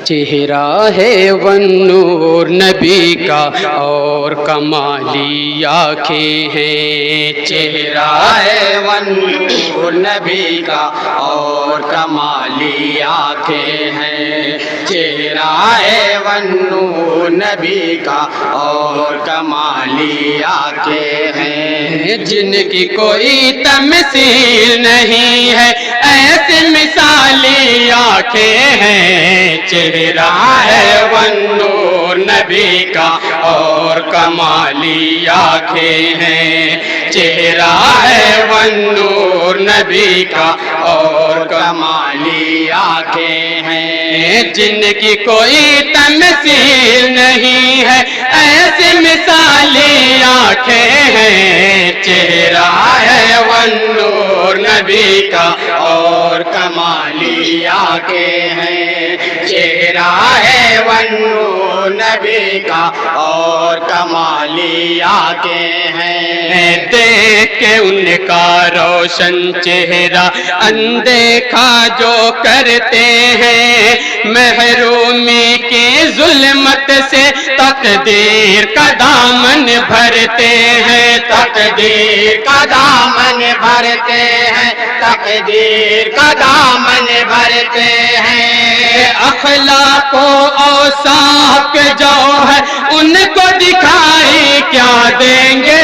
چہرہ ہے والنور نبی کا اور کمالی آنکھیں ہیں، چہرہ ہے والنور نبی کا اور کمالی آنکھیں ہیں، چہرہ ہے والنور نبی کا اور کمالی آنکھیں ہیں، جن کی کوئی تمثیل نہیں ہے ایسی مثالی آنکھیں ہیں، چہرہ ہے والنور نبی کا اور کمالی آنکھیں ہیں، چہرہ ہے والنور نبی کا اور کمالی آنکھیں ہیں، جن کی کوئی تمثیل نہیں ہے ایسی مثالی آنکھیں ہیں، چہرہ ہے والنور نبی کا اور کمالی آنکھیں ہیں، چہرہ ہے والنور نبی کا اور کمالی آنکھیں ہیں، دیکھ کے ان کا روشن چہرہ اندیکھا جو کرتے ہیں، محرومی کی ظلمت سے تقدیر کا دامن بھرتے ہیں، تقدیر کا دامن بھرتے ہیں، تقدیر کا دامن بھرتے ہیں، اخلاق و اوصاف کے جوہر ان کو دکھائی کیا دیں گے،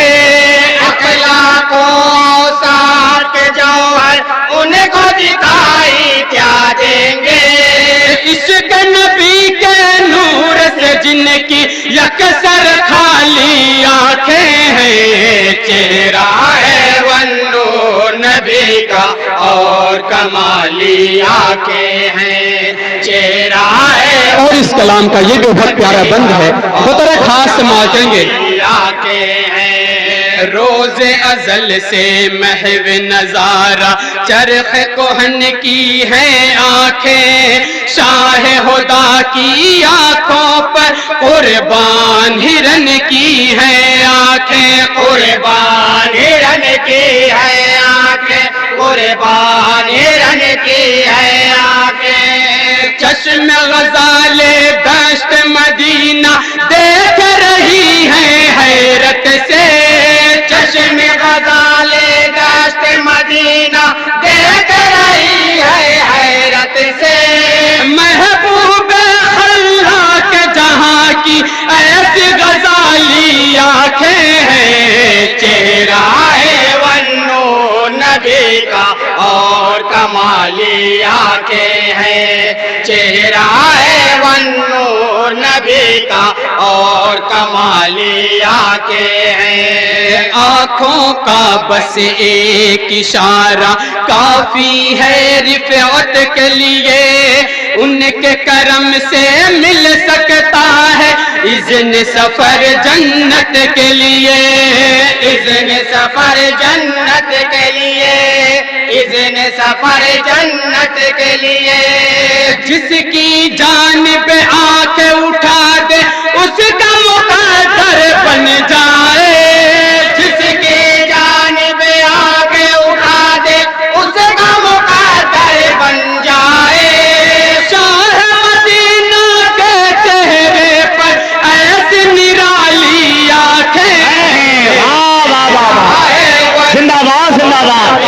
اخلاق و اوصاف کے جوہر ان کو دکھائی کیا دیں گے، عشق نبی کے نور سے جن کی یکسر خالی آنکھیں ہیں، چہرہ ہے والنور نبی کا اور کمالی آنکھیں ہیں، چہرہ ہے اور اس کلام کا یہ بھی بہت پیارا بند ہے، بطور خاص سماعت کریں گے، آنکھیں ہیں، روز ازل سے محو نظارہ چرخ کہن کی ہیں آنکھیں، شاہ خدا کی آنکھوں پر قربان ہرن کی ہیں آنکھیں، قربان ہرن کی ہے آنکھیں، قربان ہرن کی ہے آنکھیں، چشم غزال دشت مدینہ دیکھ رہی ہے حیرت سے، چشم غزال دشت مدینہ دیکھ رہی ہے حیرت سے، محبوب اللہ کے جہاں کی ایسی غزالی آنکھیں ہیں، چہرہ ہے والنور نبی کا اور کمالی آنکھیں ہیں، چہرہ ہے والنور نبی کا اور کمالی آنکھیں ہیں، آنکھوں کا بس ایک اشارہ کافی ہے رفعت کے لیے، ان کے کرم سے مل سکتا ہے اذن سفر جنت کے لیے، اذن سفر جنت کے لیے، اذن سفر جنت کے لیے، جس کی جانب آنکھ اٹھا دے اس کا مقدر بن جائے، جس کی جانب آنکھ اٹھا دے اس کا مقدر بن جائے، شاہ مدینہ کے چہرے پر ایسی نرالی آنکھیں ہیں، زندہ باد زندہ باد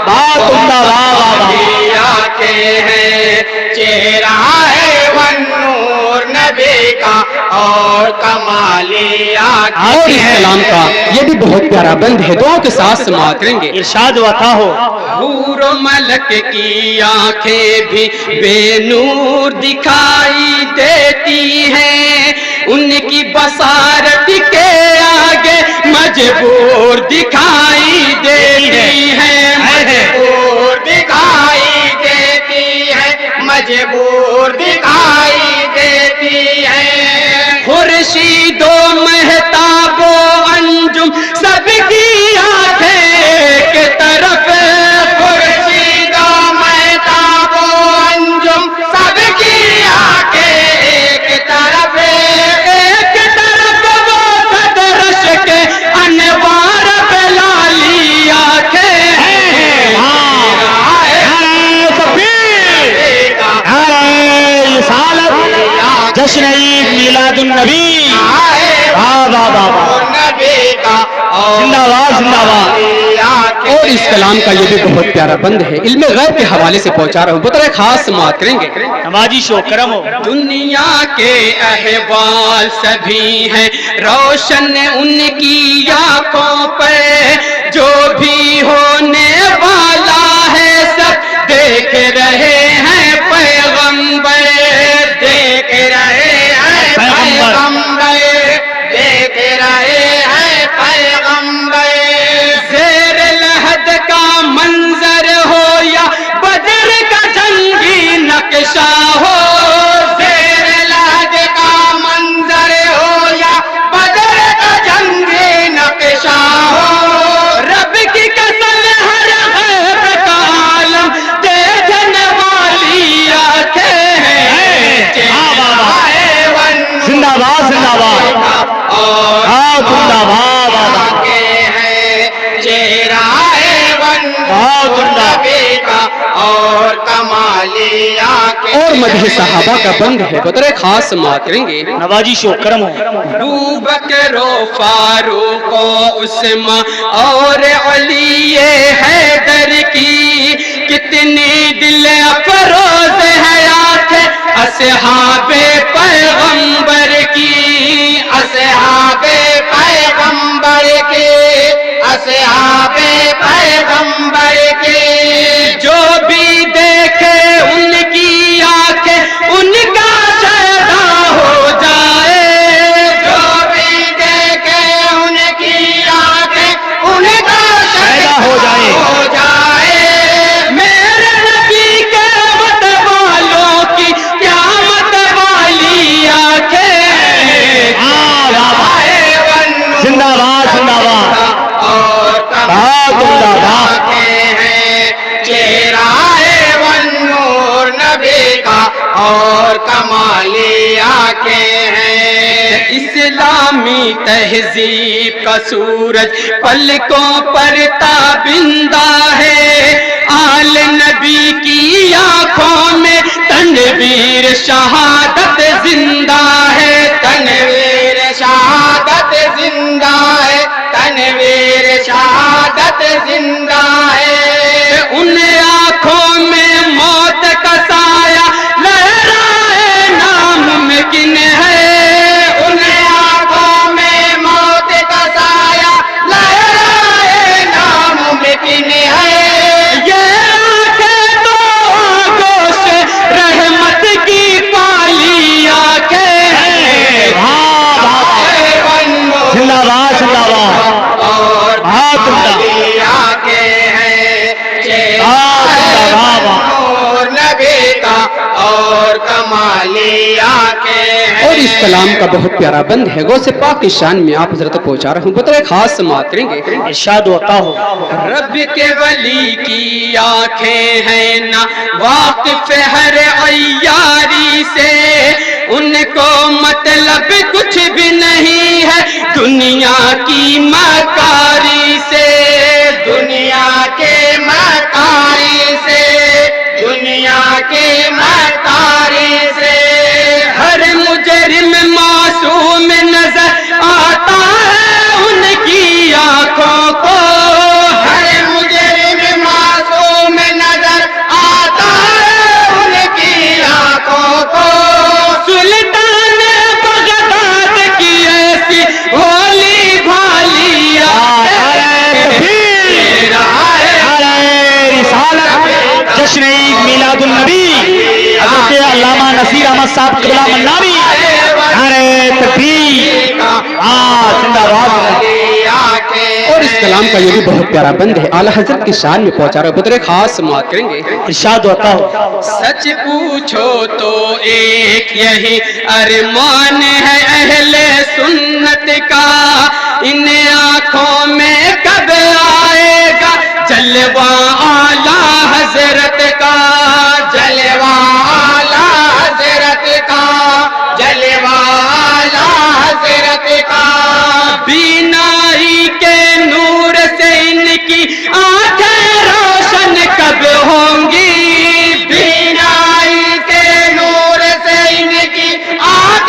بہت عمدہ، واہ واہ واہ، آنکھیں ہیں، چہرہ ہے والنور نبی کا اور کمالی آنکھیں اور اس کلام کا یہ بھی بہت پیارا بند ہے، دعا کے ساتھ سماعت کریں گے، ارشاد وطا ہو، حور و ملک کی آنکھیں بھی بے نور دکھائی دیتی ہیں، ان کی بصارت کے آگے مجبور دکھائی دیتی ہیں، مجبور دکھائی دیتی ہے، مجبور دکھائی دیتی ہے، خورشید و مہتاب و انجم سب کی آنکھیں ایک طرف، خورشید و مہتاب و انجم سب کی آنکھیں ایک طرف، ایک طرف وہ صدرش کے انوار بلالی آنکھیں ہیں، ہاں، چہرہ ہے تکبیر، نبی کا جشن عید میلاد النبی، واہ واہ واہ واہ، نبی کا زندہ باد زندہ باد۔ اور اس کلام کا یہ بھی بہت پیارا بند ہے، علم غیب کے حوالے سے پہنچا رہا ہوں، بطور خاص سماعت کریں گے۔ نوازش و کرم ہو۔ دنیا کے احوال سبھی ہیں روشن ان کی آنکھوں پہ، جو بھی ہونے والا ہے سب دیکھ رہے ہیں پیغمبر، دیکھ رہے ہیں پیغمبر، دیکھ رہے ہیں پیغمبر۔ زیر لحد کا منظر ہو یا بدر کا جنگی نقشہ ہو، زیر لحد کا منظر ہو یا بدر کا جنگی نقشہ ہو، رب کی قسم ہر غیب کا عالم دیکھنے والی آنکھیں ہیں۔ زندہ باد زندہ باد، ہاں زندہ باد باد، اور کمالی آنکھیں، اور مدح صحابہ کا بند ہے، بطور خاص سماعت کریں گے۔ نوازش و کرم ہو۔ ابو بکر و فاروق و عثمان اور علی حیدر کی کتنی دل افروز ہے آنکھیں اصحاب پیغمبر کی، اصحاب پیغمبر کے، اصحاب پیغمبر کے، جو بھی دیکھے ان کی آنکھیں ان کا شیدا ہو جائے، جو بھی دیکھے ان کی آنکھیں ان کا پیدا ہو جائے۔ ہو جائے۔ میرے نبی کے مت والوں کی قیامت والی آنکھیں، ہاں واہ واہ، زندہ باد زندہ باد، اور ہاں زندہ باد۔ چہرہ نور نبی کا اور کمالی آنکھیں ہیں۔ اسلامی تہذیب کا سورج پلکوں پر تابندہ ہے، آل نبی کی آنکھوں میں تنویر شہادت زندہ ہے، تنویر شہادت زندہ ہے، تنویر شہادت زندہ ہے۔ ان آنکھوں میں موت کا سایہ لہرائے ناممکن ہے، ان آنکھوں میں موت کا سایہ لہرائے ناممکن ہے۔ یہ آنکھیں تو آگوش رحمت کی پالی آنکھیں ہیں، ہاں واہ واہ، زندہ باد زندہ باد، اور ہاں زندہ، کمالی آنکھیں ہیں۔ ہاں زندہ باد باد۔ نور نبی کا اور کمالی آنکھیں ہیں۔ اور اس کلام کا بہت پیارا بند ہے، غوث پاک کی شان میں آپ حضرت پہنچا رہا ہوں، بطور خاص سماعت کریں گے۔ ارشاد ہوتا ہو۔ رب کے ولی کی آنکھیں ہیں نا واقف ہر عیاری سے، ان کو مطلب کچھ بھی نہیں ہے دنیا کی مکاری سے، دنیا کے مکاری سے، دنیا کے مکاری سے، ہر مجرم معصوم نظر آتا ہے ان کی آنکھوں کو، ہر مجرم معصوم نظر آتا ہے ان کی آنکھوں کو، سلطان بغداد کی ایسی بھولی بھالی جشن عید میلاد النبی حضرت علامہ نصیر احمد صاحب قبلہ منابی، نعرہ تکبیر، ہاں زندہ باد۔ اور اس کلام کا یہ بھی بہت پیارا بند ہے، اعلیٰ حضرت کی شان میں پہنچا رہا ہے، بطور خاص سماعت کریں گے۔ ارشاد ہوتا ہو۔ سچ پوچھو تو ایک یہی ارمان ہے اہل سنت کا، ان آنکھوں میں کب آئے گا جلوہ اعلیٰ حضرت کا، جلوہ اعلیٰ حضرت کا، جلوہ اعلیٰ حضرت کا، بینائی کے نور سے ان کی آنکھیں روشن کب ہوں گی، بینائی کے نور سے ان کی آنکھیں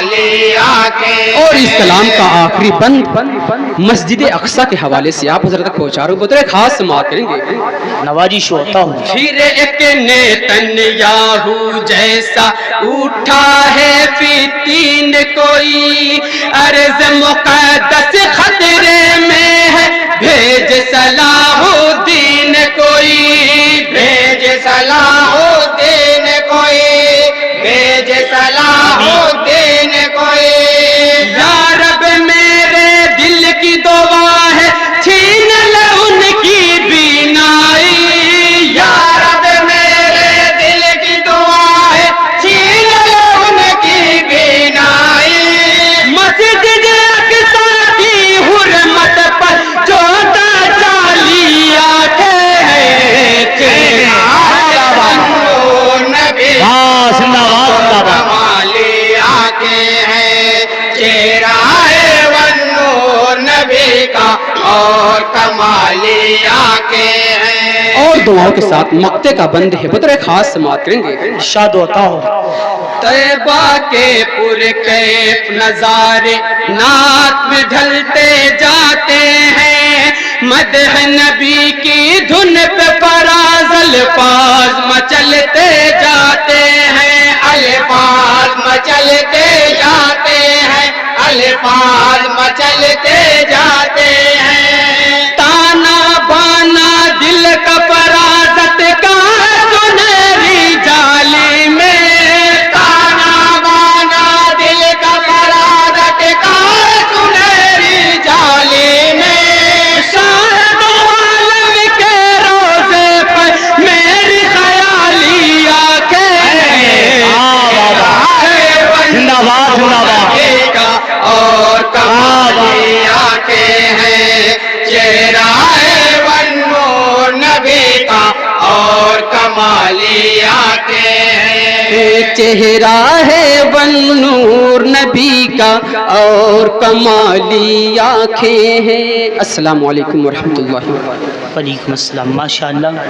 کمالی آنکھیں اور اس کلام کا آخری بند مسجد اقصی کے حوالے سے آپ حضرت تک پہنچا رہا ہوں، بطور خاص سماعت کریں گے۔ نوازش ہوتا ہوں۔ پھر ایک نیتنیاہو جیسا اٹھا ہے فتین کوئی، عرض مقدس خطرے میں ہے، بھیج صلاح الدین کوئی، بھیج صلاح الدین کوئی، بھیج صلاح الدین کوئی، یا رب میرے دل کی دعا ہے، چھین لے ان کی بینائی، یا رب میرے دل کی دعا ہے، چھین لے ان کی بینائی، مسجد اقصی کی حرمت پر جو تجالی آنکھیں ہیں، نبی واہ زندہ باد زندہ باد۔ کمالی آنکھیں ہیں، چہرہ ہے والنور نبی کا اور کمالی آنکھیں ہیں۔ اور دعاؤں کے ساتھ مقطع کا بند ہے، بطور خاص سماعت کریں گے۔ ارشاد ہوتا ہوں۔ طیبہ کے پرکیف نظارے نعت میں ڈھلتے جاتے ہیں، مدح نبی کی دھن پہ فراز الفاظ مچلتے جاتے ہیں، الفاظ مچلتے جاتے ہیں، الفاظ مچلتے جاتے ہیں، تانا بانا دل کا فرازت کا سنہری جالی میں، تانا بانا دل کا فرازت کا سنہری جالی میں، شاہد عالم کے روزے پر میری خیالی آنکھیں ہیں، زندہ باد زندہ باد۔ کا اور کمالی آنکھیں ہیں، چہرہ ہے والنور نبی کا اور کمالی آنکھیں ہیں، چہرہ ہے والنور نبی کا اور کمالی آنکھیں ہیں۔ السلام علیکم ورحمۃ اللہ وبرکاتہ۔ وعلیکم السلام، ماشاءاللہ۔